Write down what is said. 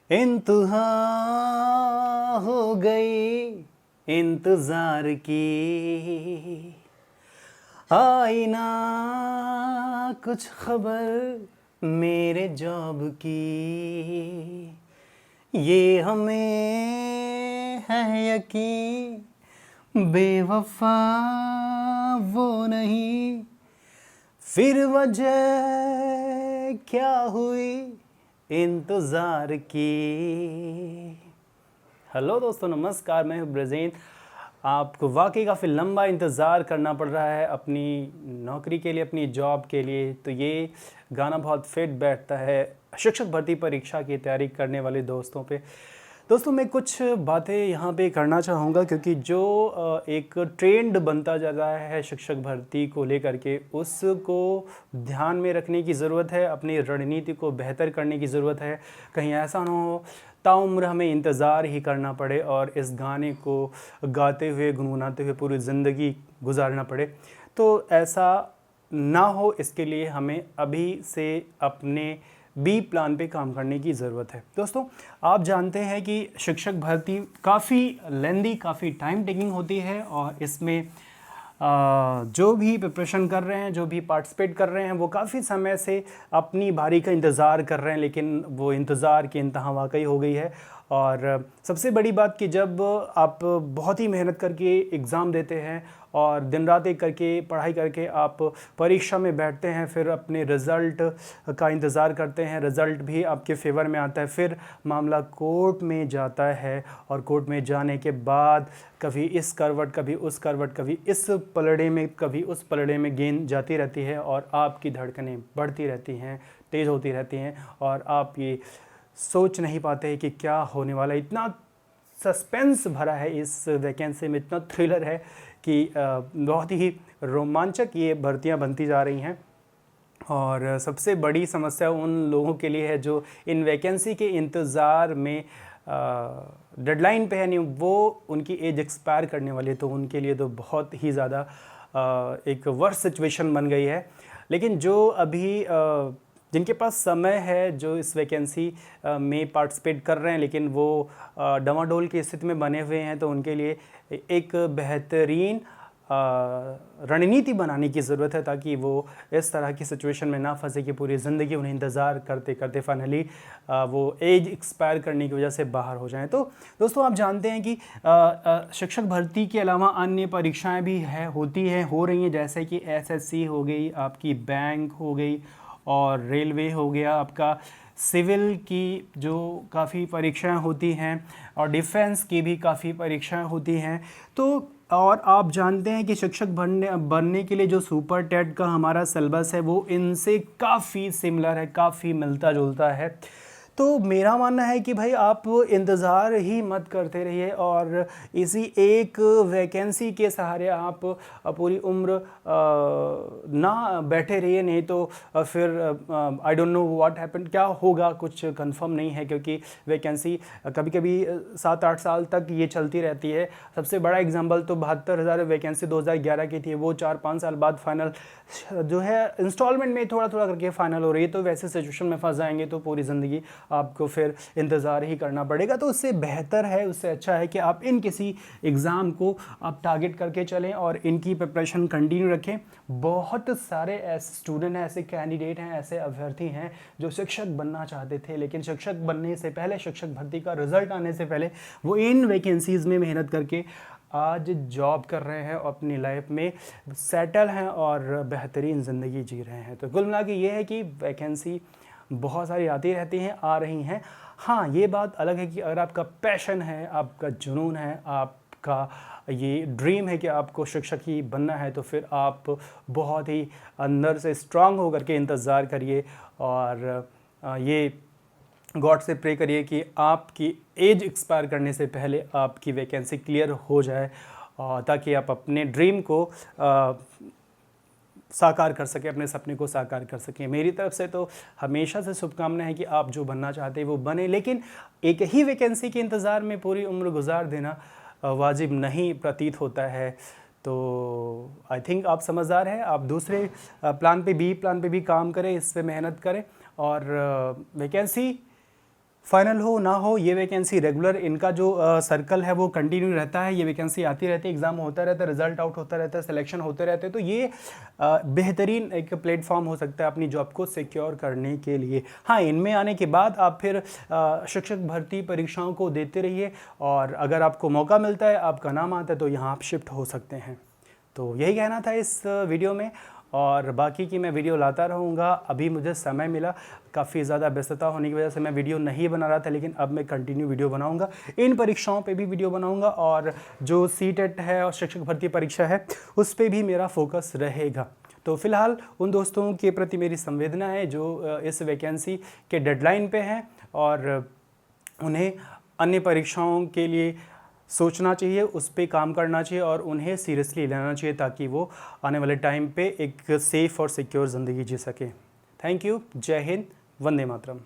इंतहा हो गई इंतजार की, आई ना कुछ खबर मेरे जॉब की। ये हमें है यकीन बेवफा वो नहीं, फिर वजह क्या हुई इंतज़ार की। हेलो दोस्तों, नमस्कार। मैं हूँ ब्रजेंद्र। आपको वाकई काफ़ी लंबा इंतज़ार करना पड़ रहा है अपनी नौकरी के लिए, अपनी जॉब के लिए, तो ये गाना बहुत फिट बैठता है शिक्षक भर्ती परीक्षा की तैयारी करने वाले दोस्तों पे। दोस्तों, मैं कुछ बातें यहाँ पे करना चाहूँगा क्योंकि जो एक ट्रेंड बनता जा रहा है शिक्षक भर्ती को लेकर के, उसको ध्यान में रखने की ज़रूरत है, अपनी रणनीति को बेहतर करने की ज़रूरत है। कहीं ऐसा ना हो ताउम्र हमें इंतज़ार ही करना पड़े और इस गाने को गाते हुए गुनगुनाते हुए पूरी ज़िंदगी गुजारना पड़े। तो ऐसा ना हो, इसके लिए हमें अभी से अपने बी प्लान पे काम करने की ज़रूरत है। दोस्तों, आप जानते हैं कि शिक्षक भर्ती काफ़ी लेंदी, काफ़ी टाइम टेकिंग होती है और इसमें जो भी प्रिपरेशन कर रहे हैं, जो भी पार्टिसिपेट कर रहे हैं, वो काफ़ी समय से अपनी बारी का इंतज़ार कर रहे हैं, लेकिन वो इंतज़ार की इंतहा वाकई हो गई है। और सबसे बड़ी बात कि जब आप बहुत ही मेहनत करके एग्ज़ाम देते हैं और दिन रात एक करके पढ़ाई करके आप परीक्षा में बैठते हैं, फिर अपने रिज़ल्ट का इंतज़ार करते हैं, रिज़ल्ट भी आपके फेवर में आता है, फिर मामला कोर्ट में जाता है और कोर्ट में जाने के बाद कभी इस करवट, कभी उस करवट, कभी इस पलड़े में, कभी उस पलड़े में गेंद जाती रहती है और आपकी धड़कनें बढ़ती रहती हैं, तेज़ होती रहती हैं और आप ये सोच नहीं पाते कि क्या होने वाला है। इतना सस्पेंस भरा है इस वैकेंसी में, इतना थ्रिलर है कि बहुत ही रोमांचक ये भर्तियां बनती जा रही हैं। और सबसे बड़ी समस्या उन लोगों के लिए है जो इन वैकेंसी के इंतज़ार में डेडलाइन पे है, नहीं वो उनकी एज एक्सपायर करने वाली है, तो उनके लिए तो बहुत ही ज़्यादा एक वर्स्ट सिचुएशन बन गई है। लेकिन जो अभी जिनके पास समय है, जो इस वैकेंसी में पार्टिसिपेट कर रहे हैं लेकिन वो डमाडोल की स्थिति में बने हुए हैं, तो उनके लिए एक बेहतरीन रणनीति बनाने की ज़रूरत है ताकि वो इस तरह की सिचुएशन में ना फंसे कि पूरी ज़िंदगी उन्हें इंतज़ार करते करते फाइनली वो एज एक्सपायर करने की वजह से बाहर हो जाएं। तो दोस्तों, आप जानते हैं कि शिक्षक भर्ती के अलावा अन्य परीक्षाएं भी होती हैं, हो रही हैं, जैसे कि एसएससी हो गई, आपकी बैंक हो गई और रेलवे हो गया, आपका सिविल की जो काफ़ी परीक्षाएं होती हैं और डिफेंस की भी काफ़ी परीक्षाएं होती हैं। तो और आप जानते हैं कि शिक्षक बनने के लिए जो सुपर टेट का हमारा सिलेबस है वो इनसे काफ़ी सिमिलर है, काफ़ी मिलता जुलता है। तो मेरा मानना है कि भाई आप इंतज़ार ही मत करते रहिए और इसी एक वैकेंसी के सहारे आप पूरी उम्र ना बैठे रहिए, नहीं तो फिर I don't know what happen, क्या होगा कुछ कंफर्म नहीं है क्योंकि वैकेंसी कभी कभी 7-8 साल तक ये चलती रहती है। सबसे बड़ा एग्जांपल तो 72,000 वैकेंसी 2011 की थी, वो 4-5 साल बाद फाइनल जो है इंस्टॉलमेंट में थोड़ा थोड़ा करके फाइनल हो रही है। तो वैसे सिचुएशन में फंस जाएंगे तो पूरी ज़िंदगी आपको फिर इंतज़ार ही करना पड़ेगा। तो उससे बेहतर है, उससे अच्छा है कि आप इन किसी एग्ज़ाम को आप टारगेट करके चलें और इनकी प्रिपरेशन कंटिन्यू रखें। बहुत सारे ऐसे स्टूडेंट हैं, ऐसे कैंडिडेट हैं, ऐसे अभ्यर्थी हैं जो शिक्षक बनना चाहते थे, लेकिन शिक्षक बनने से पहले, शिक्षक भर्ती का रिजल्ट आने से पहले वो इन वैकेंसीज़ में मेहनत करके आज जॉब कर रहे हैं और अपनी लाइफ में सेटल हैं और बेहतरीन ज़िंदगी जी रहे हैं। तो कुल मिला के ये है कि वैकेंसी बहुत सारी आती रहती हैं, आ रही हैं। हाँ, ये बात अलग है कि अगर आपका पैशन है, आपका जुनून है, आपका ये ड्रीम है कि आपको शिक्षक ही बनना है, तो फिर आप बहुत ही अंदर से स्ट्रांग होकर के इंतज़ार करिए और ये गॉड से प्रे करिए कि आपकी एज एक्सपायर करने से पहले आपकी वैकेंसी क्लियर हो जाए ताकि आप अपने ड्रीम को साकार कर सकें, अपने सपने को साकार कर सकें। मेरी तरफ से तो हमेशा से शुभकामनाएं है कि आप जो बनना चाहते हैं वो बने, लेकिन एक ही वैकेंसी के इंतज़ार में पूरी उम्र गुजार देना वाजिब नहीं प्रतीत होता है। तो आई थिंक आप समझदार हैं, आप दूसरे प्लान पे, बी प्लान पे भी काम करें, इस पे मेहनत करें और वैकेंसी फाइनल हो ना हो ये वैकेंसी रेगुलर इनका जो सर्कल है वो कंटिन्यू रहता है, ये वैकेंसी आती रहती है, एग्ज़ाम होता रहता है, रिजल्ट आउट होता रहता है, सिलेक्शन होते रहते हैं। तो ये बेहतरीन एक प्लेटफॉर्म हो सकता है अपनी जॉब को सिक्योर करने के लिए। हाँ, इनमें आने के बाद आप फिर शिक्षक भर्ती परीक्षाओं को देते रहिए, और अगर आपको मौका मिलता है, आपका नाम आता है, तो यहाँ आप शिफ्ट हो सकते हैं। तो यही कहना था इस वीडियो में, और बाकी की मैं वीडियो लाता रहूँगा। अभी मुझे समय मिला, काफ़ी ज़्यादा व्यस्तता होने की वजह से मैं वीडियो नहीं बना रहा था, लेकिन अब मैं कंटिन्यू वीडियो बनाऊँगा। इन परीक्षाओं पे भी वीडियो बनाऊँगा, और जो सीटेट है और शिक्षक भर्ती परीक्षा है उस पर भी मेरा फोकस रहेगा। तो फिलहाल उन दोस्तों के प्रति मेरी संवेदना है जो इस वैकेंसी के डेडलाइन पे हैं, और उन्हें अन्य परीक्षाओं के लिए सोचना चाहिए, उस पे काम करना चाहिए, और उन्हें सीरियसली लेना चाहिए, ताकि वो आने वाले टाइम पे एक सेफ़ और सिक्योर ज़िंदगी जी सके। Thank you. जय हिंद। वंदे मातरम।